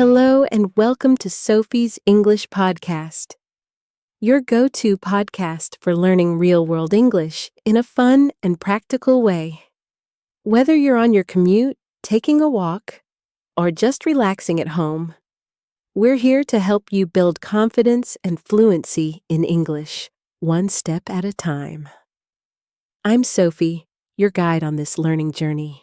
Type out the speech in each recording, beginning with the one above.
Hello and welcome to Sophie's English Podcast, your go-to podcast for learning real-world English in a fun and practical way. Whether you're on your commute, taking a walk, or just relaxing at home, we're here to help you build confidence and fluency in English, one step at a time. I'm Sophie, your guide on this learning journey.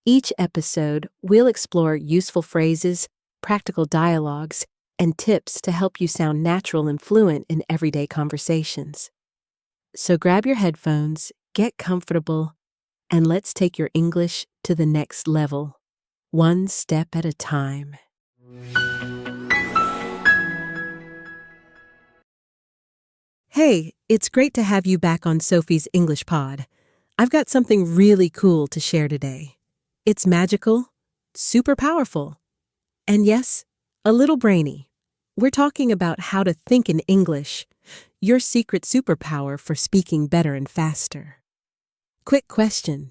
Each episode, we'll explore useful phrases, practical dialogues, and tips to help you sound natural and fluent in everyday conversations. So grab your headphones, get comfortable, and let's take your English to the next level, one step at a time. Hey, it's great to have you back on Sophie's English Pod. I've got something really cool to share today. It's magical, super powerful, and yes, a little brainy. We're talking about how to think in English, your secret superpower for speaking better and faster. Quick question.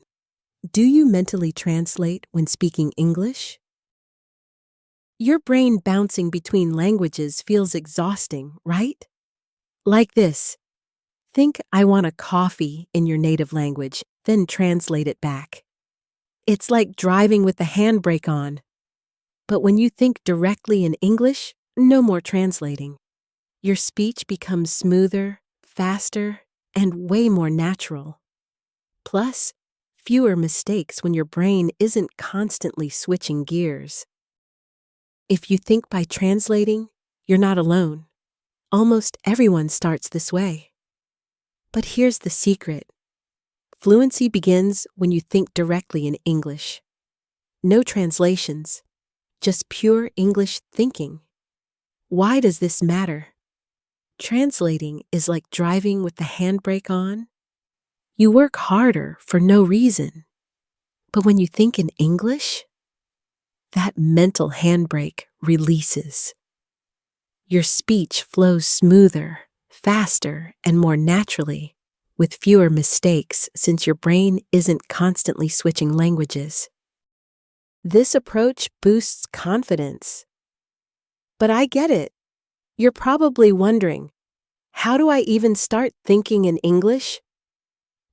Do you mentally translate when speaking English? Your brain bouncing between languages feels exhausting, right? Like this. Think I want a coffee in your native language, then translate it back. It's like driving with the handbrake on. But when you think directly in English, no more translating. Your speech becomes smoother, faster, and way more natural. Plus, fewer mistakes when your brain isn't constantly switching gears. If you think by translating, you're not alone. Almost everyone starts this way. But here's the secret. Fluency begins when you think directly in English. No translations. Just pure English thinking. Why does this matter? Translating is like driving with the handbrake on. You work harder for no reason. But when you think in English, that mental handbrake releases. Your speech flows smoother, faster, and more naturally, with fewer mistakes since your brain isn't constantly switching languages. This approach boosts confidence. But I get it. You're probably wondering, how do I even start thinking in English?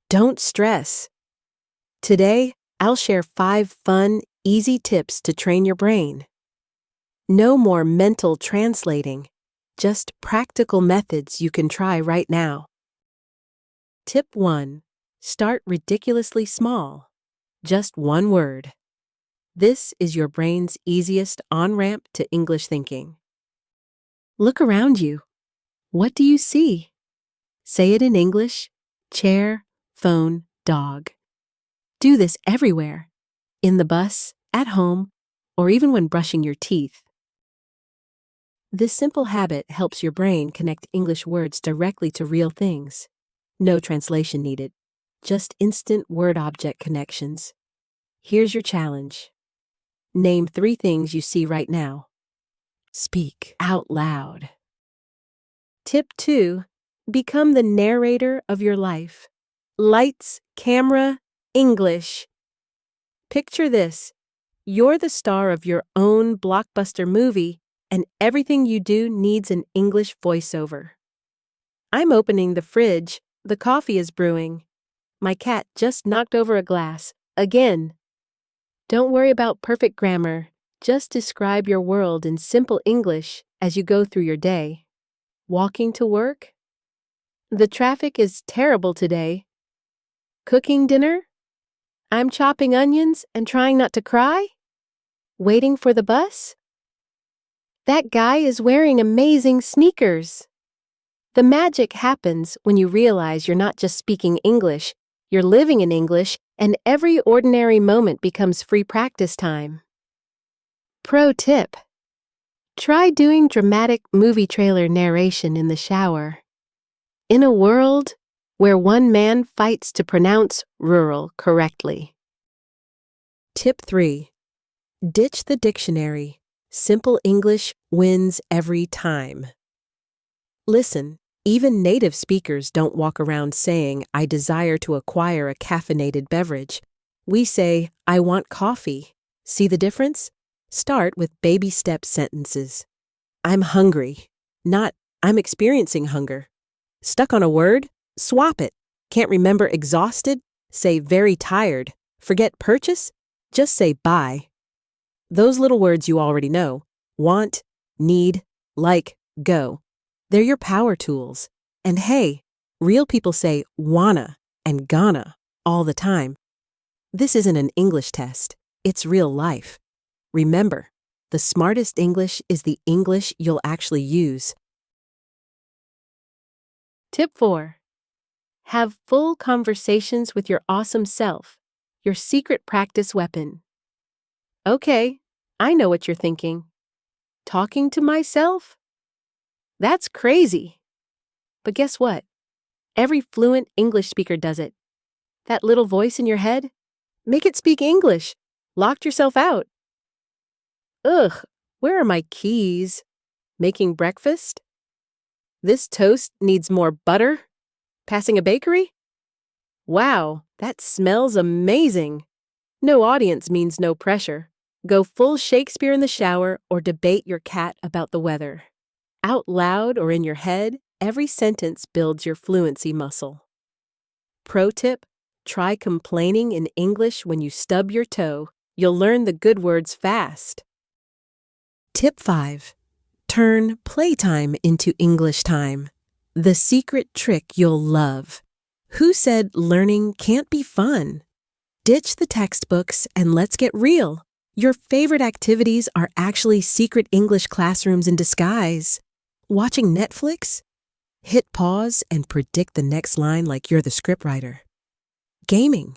Don't stress. Today, I'll share 5 fun, easy tips to train your brain. No more mental translating, just practical methods you can try right now. Tip 1. Start ridiculously small. Just one word. This is your brain's easiest on-ramp to English thinking. Look around you. What do you see? Say it in English: chair, phone, dog. Do this everywhere. In the bus, at home, or even when brushing your teeth. This simple habit helps your brain connect English words directly to real things. No translation needed. Just instant word-object connections. Here's your challenge. Name 3 things you see right now. Speak out loud. Tip 2. Become the narrator of your life. Lights, camera, English. Picture this. You're the star of your own blockbuster movie, and everything you do needs an English voiceover. I'm opening the fridge. The coffee is brewing. My cat just knocked over a glass. Again. Don't worry about perfect grammar. Just describe your world in simple English as you go through your day. Walking to work? The traffic is terrible today. Cooking dinner? I'm chopping onions and trying not to cry? Waiting for the bus? That guy is wearing amazing sneakers. The magic happens when you realize you're not just speaking English, you're living in English, and every ordinary moment becomes free practice time. Pro tip. Try doing dramatic movie trailer narration in the shower. In a world where one man fights to pronounce rural correctly. Tip 3. Ditch the dictionary. Simple English wins every time. Listen, even native speakers don't walk around saying, I desire to acquire a caffeinated beverage. We say, I want coffee. See the difference? Start with baby step sentences. I'm hungry, not I'm experiencing hunger. Stuck on a word? Swap it. Can't remember exhausted? Say very tired. Forget purchase? Just say buy. Those little words you already know. Want, need, like, go. They're your power tools. And hey, real people say wanna and gonna all the time. This isn't an English test. It's real life. Remember, the smartest English is the English you'll actually use. Tip 4. Have full conversations with your awesome self, your secret practice weapon. Okay, I know what you're thinking. Talking to myself? That's crazy. But guess what? Every fluent English speaker does it. That little voice in your head? Make it speak English. Locked yourself out. Ugh, where are my keys? Making breakfast? This toast needs more butter? Passing a bakery? Wow, that smells amazing. No audience means no pressure. Go full Shakespeare in the shower or debate your cat about the weather. Out loud or in your head, every sentence builds your fluency muscle. Pro tip, try complaining in English when you stub your toe. You'll learn the good words fast. Tip 5. Turn playtime into English time. The secret trick you'll love. Who said learning can't be fun? Ditch the textbooks and let's get real. Your favorite activities are actually secret English classrooms in disguise. Watching Netflix? Hit pause and predict the next line like you're the scriptwriter. Gaming?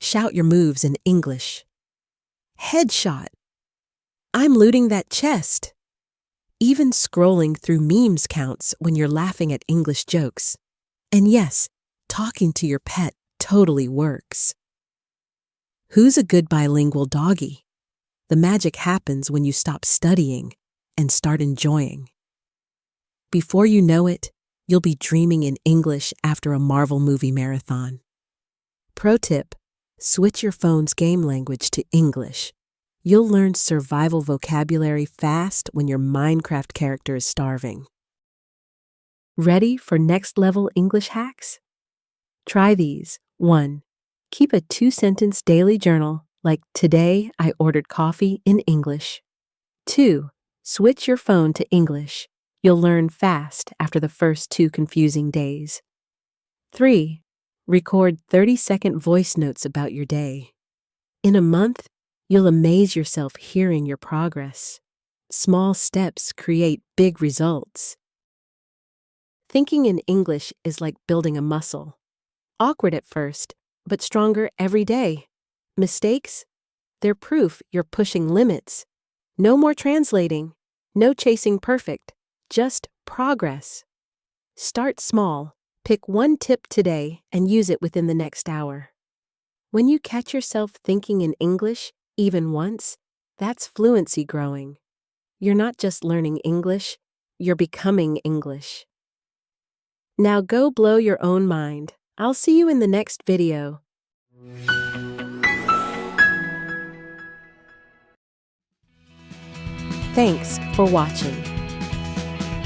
Shout your moves in English. Headshot? I'm looting that chest. Even scrolling through memes counts when you're laughing at English jokes. And yes, talking to your pet totally works. Who's a good bilingual doggy? The magic happens when you stop studying and start enjoying. Before you know it, you'll be dreaming in English after a Marvel movie marathon. Pro tip, switch your phone's game language to English. You'll learn survival vocabulary fast when your Minecraft character is starving. Ready for next-level English hacks? Try these. 1. Keep a 2-sentence daily journal like today I ordered coffee in English. 2. Switch your phone to English. You'll learn fast after the first 2 confusing days. 3. Record 30-second voice notes about your day. In a month, you'll amaze yourself hearing your progress. Small steps create big results. Thinking in English is like building a muscle. Awkward at first, but stronger every day. Mistakes? They're proof you're pushing limits. No more translating. No chasing perfect. Just progress. Start small. Pick 1 tip today and use it within the next hour. When you catch yourself thinking in English, even once, that's fluency growing. You're not just learning English, you're becoming English. Now go blow your own mind. I'll see you in the next video. Thanks for watching.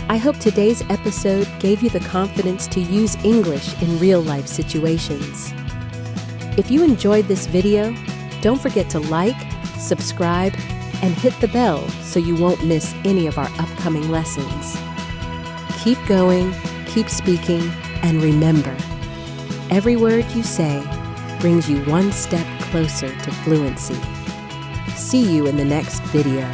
I hope today's episode gave you the confidence to use English in real-life situations. If you enjoyed this video, don't forget to like, subscribe, and hit the bell so you won't miss any of our upcoming lessons. Keep going, keep speaking, and remember, every word you say brings you one step closer to fluency. See you in the next video.